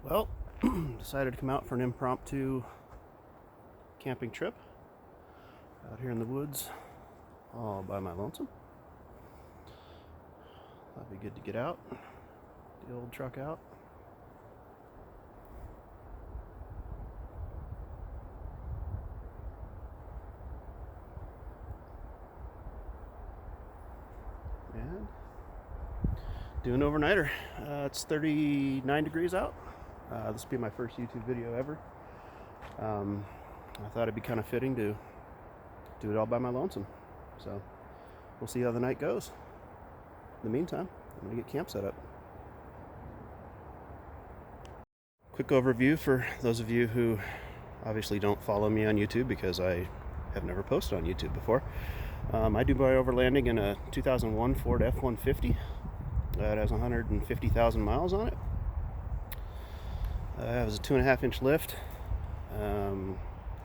Well, decided to come out for an impromptu camping trip out here in the woods all by my lonesome. Thought it'd be good to get out, the old truck out. And do an overnighter. It's 39 degrees out. This will be my first YouTube video ever. I thought it'd be kind of fitting to do it all by my lonesome. So we'll see how the night goes. In the meantime, I'm going to get camp set up. Quick overview for those of you who obviously don't follow me on YouTube, because I have never posted on YouTube before. I do my overlanding in a 2001 Ford F150. It has 150,000 miles on it. It has a 2.5-inch lift,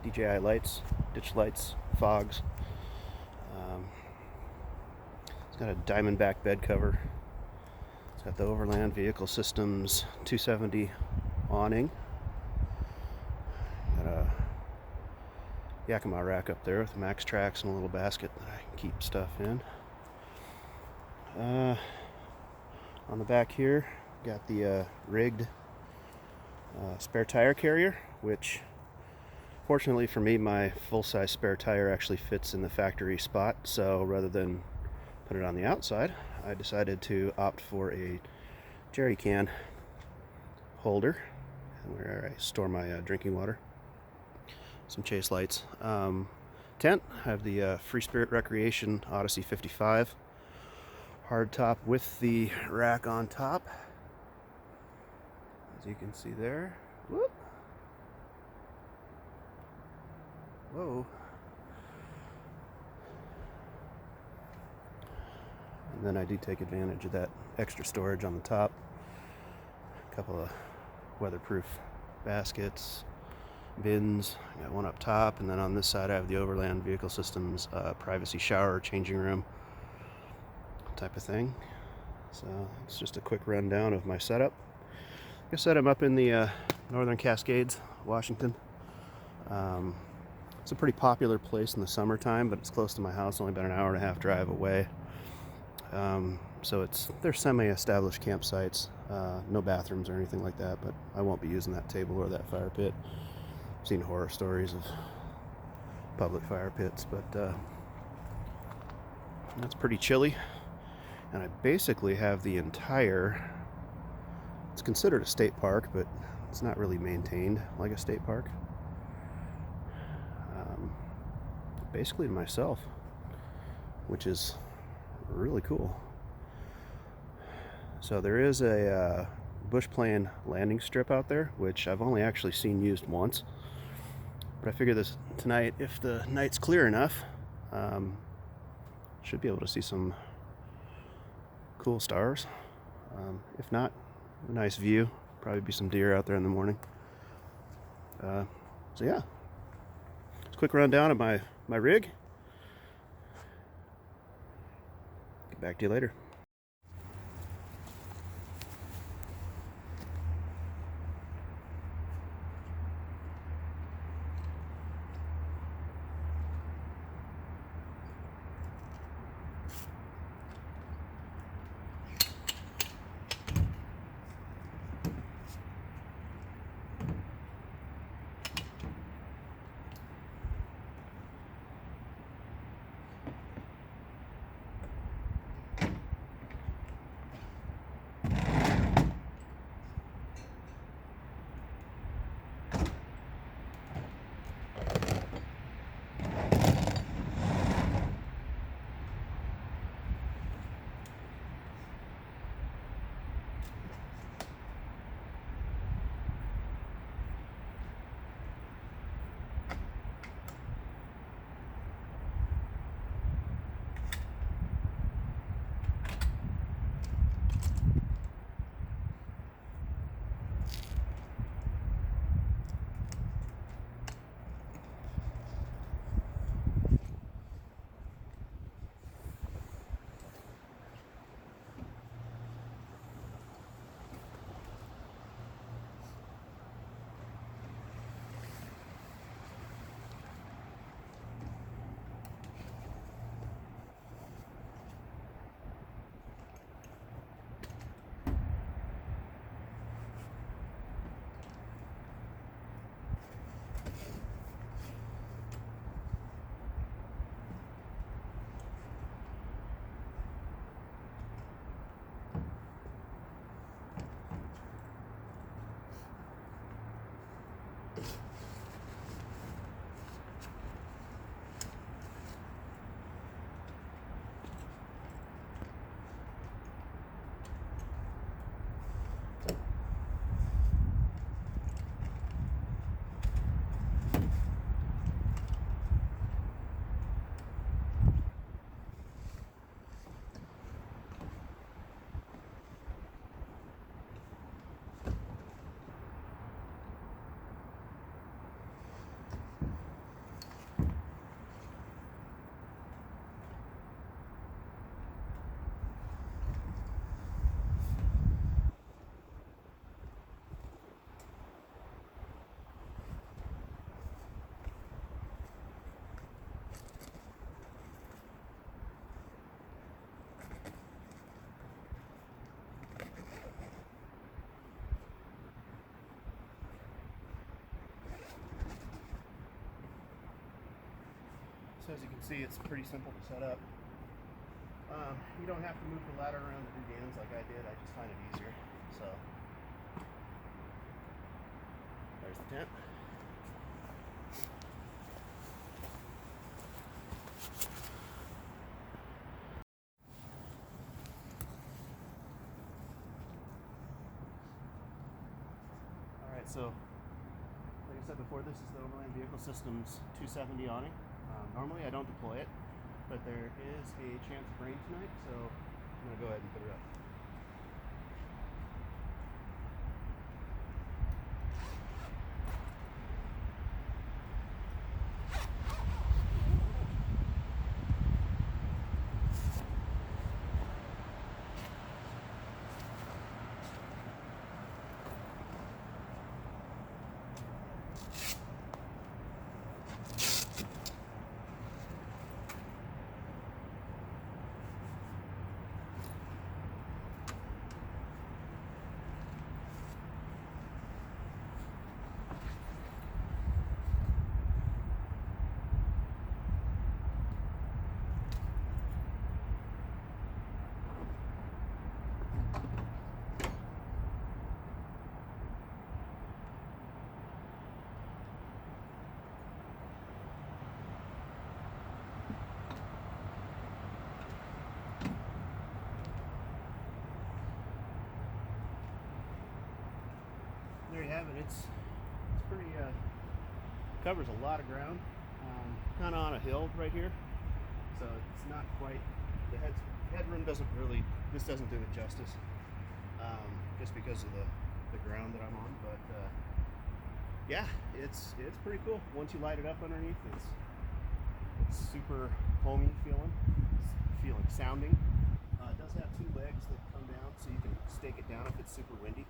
DJI lights, ditch lights, fogs. It's got a Diamondback bed cover. It's got the Overland Vehicle Systems 270 awning. Got a Yakima rack up there with max tracks and a little basket that I can keep stuff in. On the back here, got the rigged spare tire carrier, which fortunately for me, my full-size spare tire actually fits in the factory spot. So rather than put it on the outside, I decided to opt for a jerry can holder where I store my drinking water. Some chase lights. Tent, I have the Free Spirit Recreation Odyssey 55 hard top with the rack on top, as you can see there. Whoop. Whoa. And then I do take advantage of that extra storage on the top. A couple of weatherproof baskets, bins. I got one up top, and then on this side I have the Overland Vehicle Systems privacy shower, changing room type of thing. So it's just a quick rundown of my setup. I set them up in the Northern Cascades, Washington. It's a pretty popular place in the summertime, but it's close to my house, only about an hour and a half drive away. So they're semi-established campsites, no bathrooms or anything like that, but I won't be using that table or that fire pit. I've seen horror stories of public fire pits, but that's pretty chilly. And I basically have the entire, it's considered a state park, but it's not really maintained like a state park. Basically to myself, which is really cool. So there is a bush plane landing strip out there, which I've only actually seen used once. But I figure this tonight, if the night's clear enough, should be able to see some cool stars. If not, a nice view. Probably be some deer out there in the morning. So yeah, just a quick rundown of my rig. Get back to you later. So as you can see, it's pretty simple to set up. You don't have to move the ladder around to do the ends like I did. I just find it easier. So there's the tent. Alright, so like I said before, this is the Overland Vehicle Systems 270 awning. Normally I don't deploy it, but there is a chance of rain tonight, so I'm going to go ahead and put it up. There you have it. It's pretty covers a lot of ground, kind of on a hill right here, so it's not quite the headroom doesn't do it justice, just because of the ground that I'm on. But yeah, it's pretty cool. Once you light it up underneath, it's super homey sounding. It does have two legs that come down, so you can stake it down if it's super windy,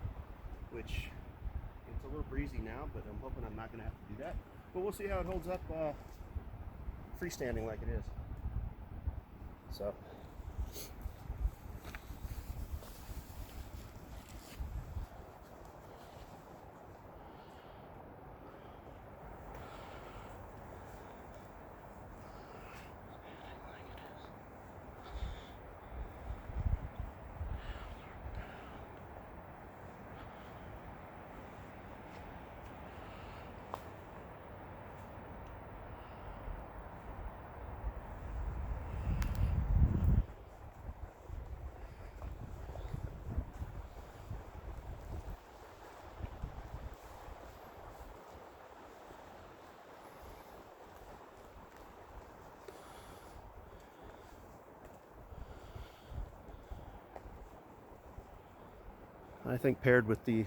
which it's a little breezy now, but I'm hoping I'm not going to have to do that. But we'll see how it holds up freestanding like it is. So. I think paired with the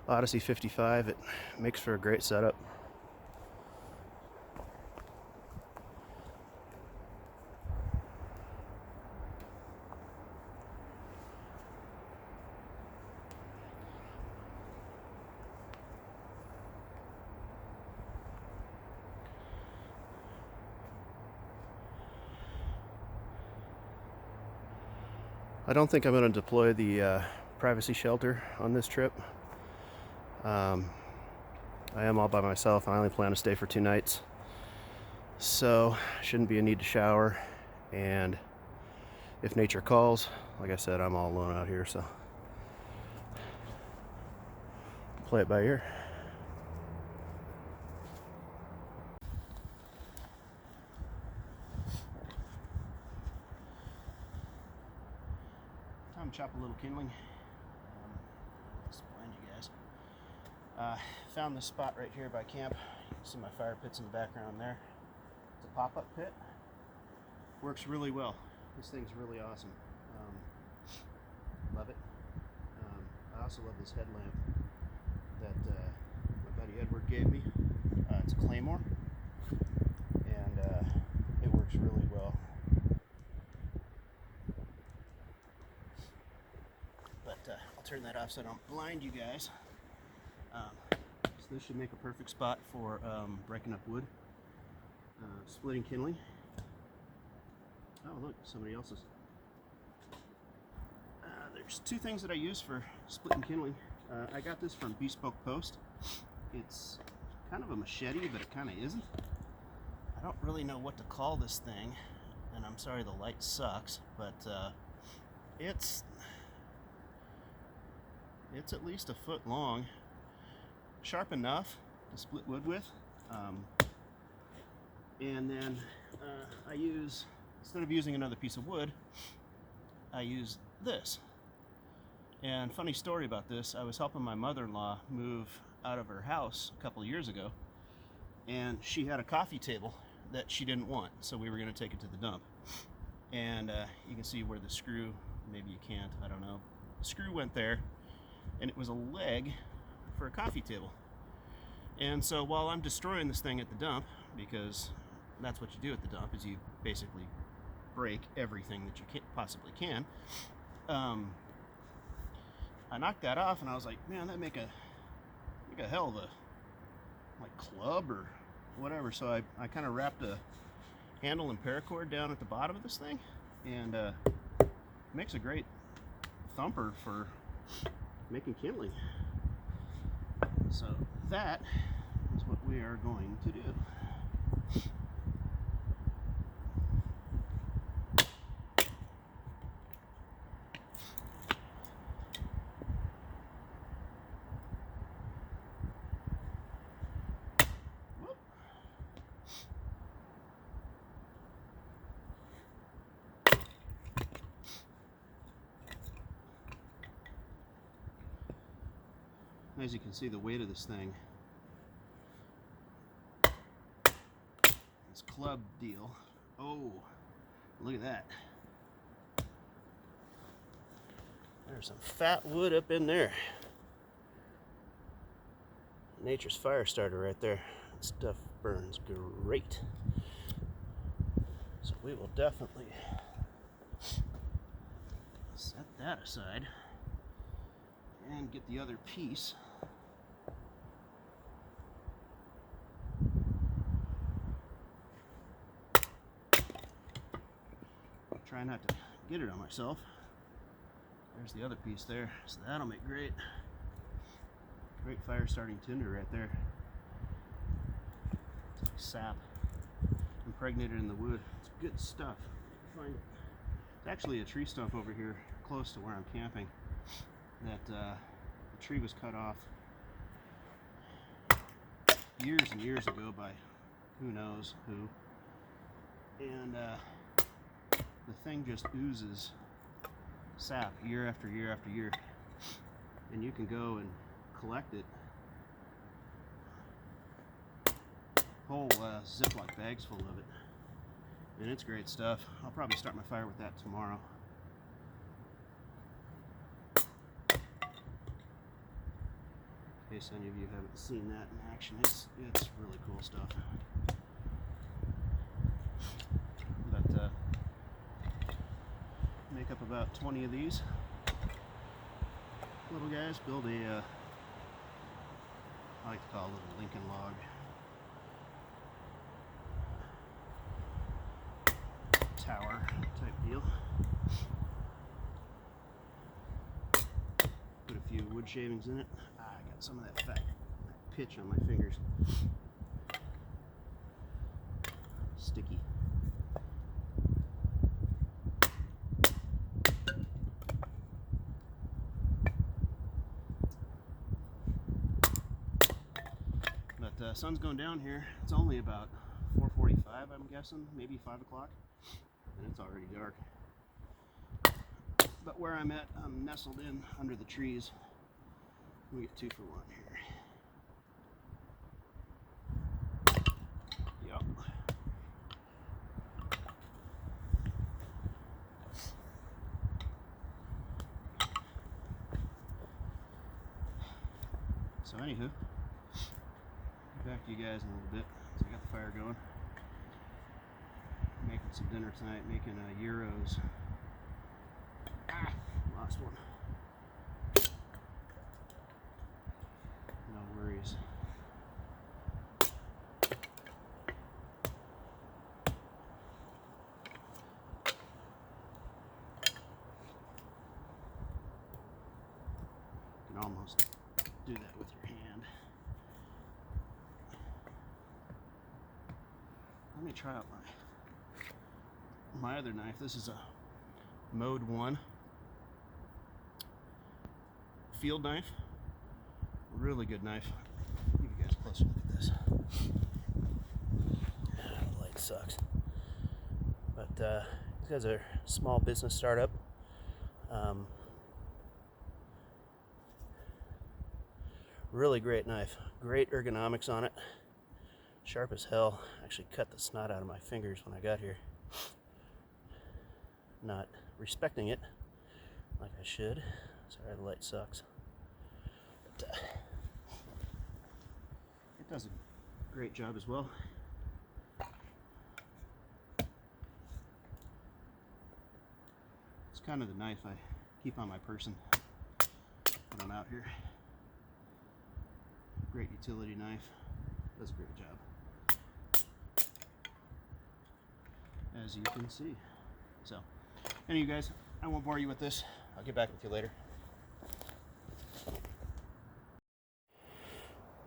Odyssey 55, it makes for a great setup. I don't think I'm going to deploy the privacy shelter on this trip. I am all by myself. I only plan to stay for 2 nights, so shouldn't be a need to shower. And if nature calls, like I said, I'm all alone out here, so play it by ear. chop a little kindling. Just blind you guys. Found this spot right here by camp. You can see my fire pits in the background there. It's a pop-up pit. Works really well. This thing's really awesome. Love it. I also love this headlamp that my buddy Edward gave me. It's a Claymore, and it works really well. But I'll turn that off so I don't blind you guys. So this should make a perfect spot for breaking up wood, splitting kindling. Oh look, somebody else's. There's two things that I use for splitting kindling. I got this from Bespoke Post. It's kind of a machete, but it kind of isn't. I don't really know what to call this thing, and I'm sorry the light sucks, but it's at least a foot long, sharp enough to split wood with. And then I use, instead of using another piece of wood, I use this. And funny story about this, I was helping my mother-in-law move out of her house a couple of years ago, and she had a coffee table that she didn't want, so we were going to take it to the dump. And you can see where the screw, maybe you can't, I don't know, the screw went there, and it was a leg for a coffee table. And so while I'm destroying this thing at the dump, because that's what you do at the dump, is you basically break everything that you possibly can, I knocked that off, and I was like, man, that make a hell of a like club or whatever. So I kind of wrapped a handle and paracord down at the bottom of this thing, and makes a great thumper for making kindling. So that is what we are going to do. As you can see, the weight of this thing, this club deal, oh, look at that. There's some fat wood up in there. Nature's fire starter right there. That stuff burns great. So we will definitely set that aside and get the other piece. Try not to get it on myself. There's the other piece there, so that'll make great fire starting tinder right there. It's like sap impregnated in the wood. It's good stuff. Find it. It's actually a tree stump over here close to where I'm camping that the tree was cut off years and years ago by who knows who, and the thing just oozes sap year after year after year, and you can go and collect it, whole Ziploc bags full of it, and it's great stuff. I'll probably start my fire with that tomorrow. In case any of you haven't seen that in action, it's really cool stuff. But make up about 20 of these little guys, build a I like to call it a little Lincoln log. Tower type deal. Put a few wood shavings in it. I got some of that fat pitch on my fingers. Sticky. But sun's going down here. It's only about 4:45, I'm guessing, maybe 5 o'clock, and it's already dark. But where I'm at, I'm nestled in under the trees. We get 2 for 1 here. Yep. So anywho, back to you guys in a little bit. So I got the fire going. Making some dinner tonight, making gyros. Ah, lost one. No worries. You can almost do that with your hand. Let me try out my other knife. This is a Mode 1 field knife. Really good knife. Give you guys a closer look at this. The light sucks. But these guys are a small business startup. Really great knife. Great ergonomics on it. Sharp as hell. Actually cut the snot out of my fingers when I got here. Not respecting it like I should. Sorry, the light sucks. But, it does a great job as well. It's kind of the knife I keep on my person when I'm out here. Great utility knife. Does a great job, as you can see. So, anyway, you guys, I won't bore you with this. I'll get back with you later.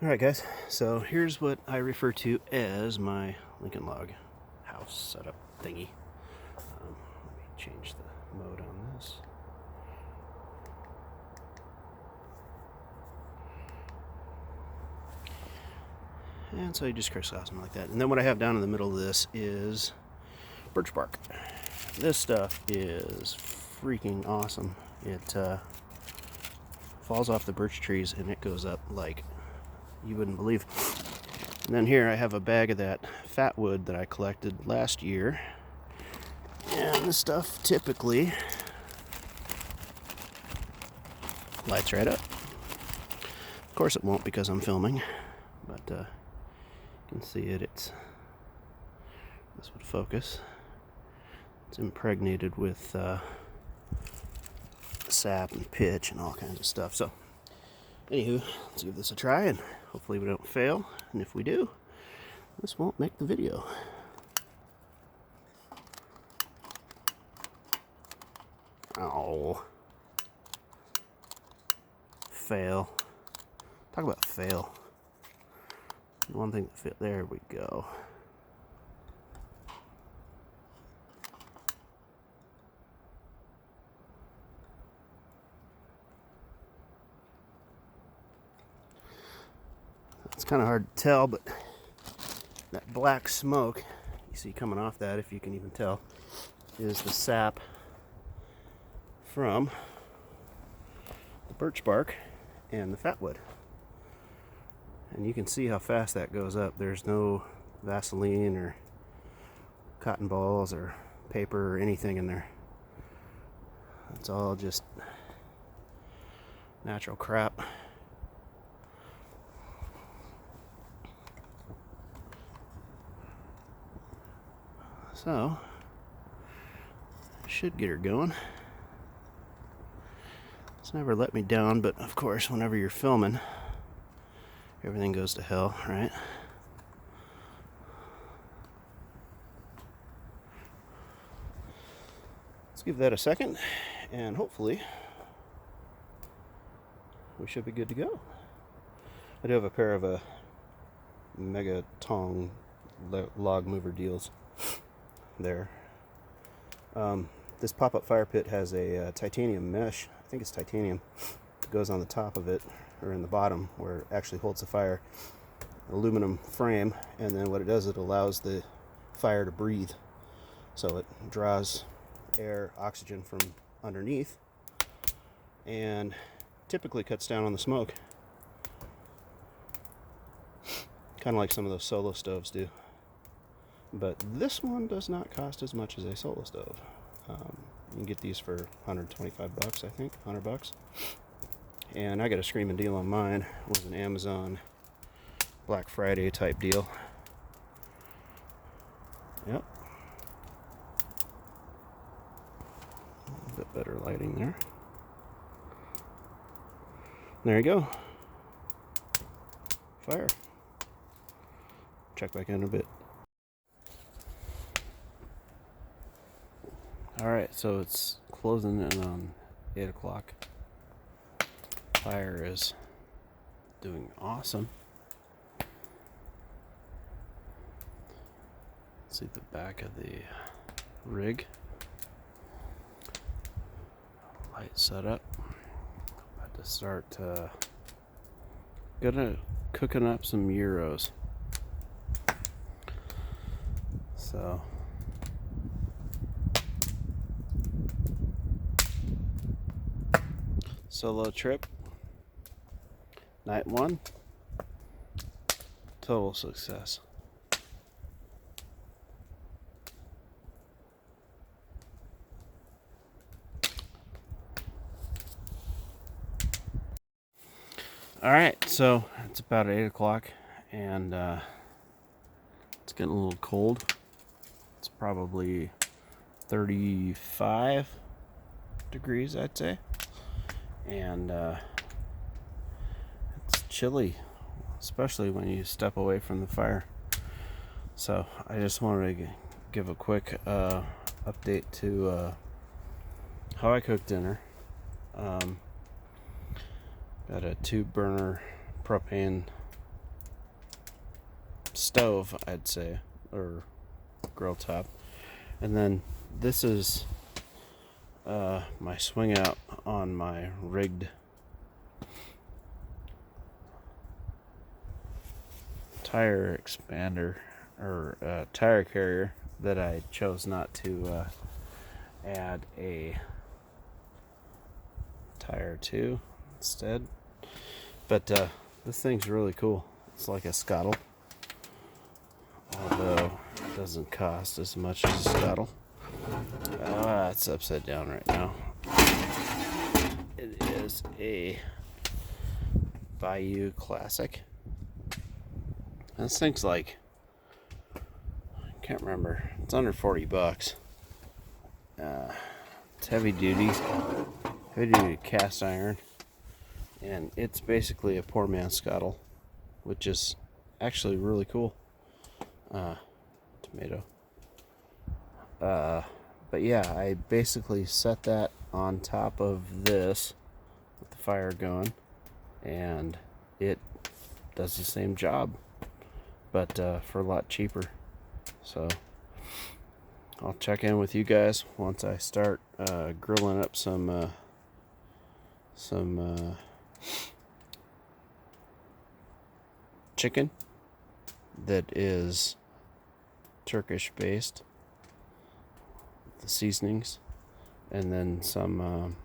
Alright guys, so here's what I refer to as my Lincoln Log house setup thingy. Let me change the mode on this. And so you just crisscross them like that. And then what I have down in the middle of this is birch bark. This stuff is freaking awesome. It falls off the birch trees and it goes up like you wouldn't believe. And then here I have a bag of that fat wood that I collected last year. And this stuff typically lights right up. Of course it won't because I'm filming, but you can see it. This would focus. It's impregnated with sap and pitch and all kinds of stuff. So, anywho, let's give this a try and hopefully we don't fail. And if we do, this won't make the video. Oh. Fail. Talk about fail. One thing that fit. There we go. It's kind of hard to tell, but that black smoke you see coming off that, if you can even tell, is the sap from the birch bark and the fat wood. And you can see how fast that goes up. There's no Vaseline or cotton balls or paper or anything in there. It's all just natural crap. So, should get her going. It's never let me down, but of course, whenever you're filming, everything goes to hell, right? Let's give that a second, and hopefully, we should be good to go. I do have a pair of mega tong log mover deals there. This pop-up fire pit has a titanium mesh, I think it's titanium, that goes on the top of it, or in the bottom where it actually holds the fire. Aluminum frame, and then what it does, it allows the fire to breathe. So it draws air, oxygen from underneath, and typically cuts down on the smoke, kind of like some of those solo stoves do. But this one does not cost as much as a solo stove. You can get these for 125 bucks, I think, 100 bucks. And I got a screaming deal on mine. It was an Amazon Black Friday type deal. Yep. A little bit better lighting there. There you go. Fire. Check back in a bit. Alright, so it's closing in on 8 o'clock. Fire is doing awesome. See the back of the rig. Light setup. About to start cooking up some gyros. So solo trip, night 1, total success. Alright, so it's about 8 o'clock and it's getting a little cold. It's probably 35 degrees, I'd say. And it's chilly, especially when you step away from the fire. So I just wanted to give a quick update to how I cook dinner. Got a 2-burner propane stove, I'd say, or grill top. And then this is my swing out on my rigged tire expander or tire carrier that I chose not to add a tire to instead. But this thing's really cool. It's like a scuttle, although it doesn't cost as much as a scuttle. It's upside down right now. It is a Bayou Classic. This thing's like, I can't remember. It's under 40 bucks. It's heavy duty cast iron, and it's basically a poor man's scuttle, which is actually really cool. Tomato. But yeah, I basically set that on top of this with the fire going, and it does the same job, but for a lot cheaper. So I'll check in with you guys once I start grilling up some chicken that is Turkish based, the seasonings, and then some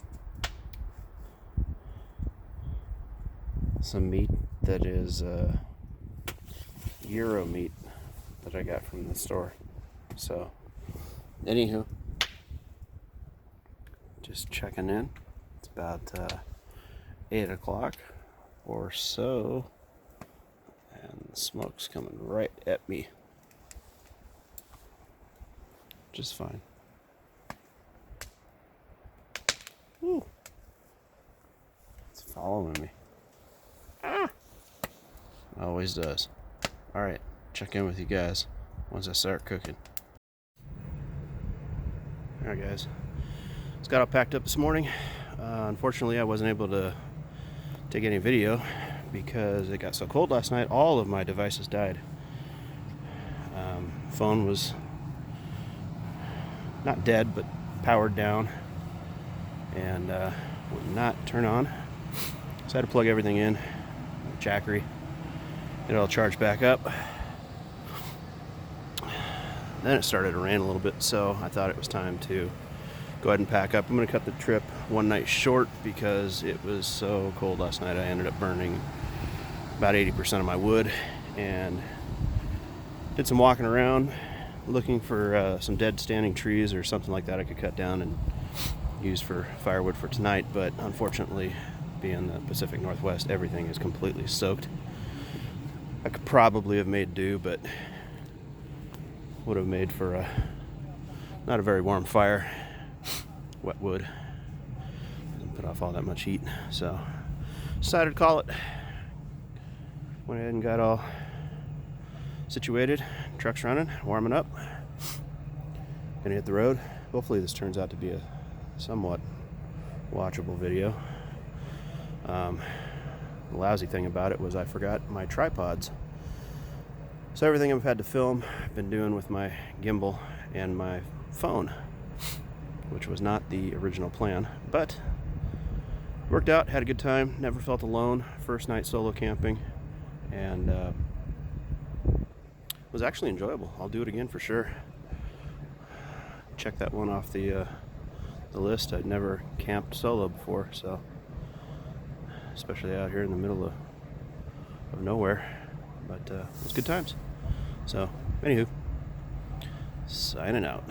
meat that is gyro meat that I got from the store. So anywho, just checking in. It's about 8 o'clock or so, and the smoke's coming right at me, just fine. Ooh, it's following me. Always does. Alright, check in with you guys once I start cooking. Alright guys, just got all packed up this morning. Unfortunately I wasn't able to take any video because it got so cold last night. All of my devices died. Phone was not dead, but powered down and would not turn on. So I had to plug everything in, jackery, get it all charged back up. Then it started to rain a little bit, so I thought it was time to go ahead and pack up. I'm going to cut the trip one night short because it was so cold last night. I ended up burning about 80% of my wood, and did some walking around looking for some dead standing trees or something like that I could cut down and use for firewood for tonight. But unfortunately, being the Pacific Northwest, everything is completely soaked. I could probably have made do, but would have made for not a very warm fire. Wet wood doesn't put off all that much heat, so decided to call it. Went ahead and got all situated, truck's running, warming up, gonna hit the road. Hopefully this turns out to be a somewhat watchable video. The lousy thing about it was I forgot my tripods, so everything I've had to film I've been doing with my gimbal and my phone, which was not the original plan, but worked out. Had a good time, never felt alone. First night solo camping, and was actually enjoyable. I'll do it again for sure. Check that one off the list. I'd never camped solo before, so especially out here in the middle of nowhere, but it was good times. So anywho, signing out.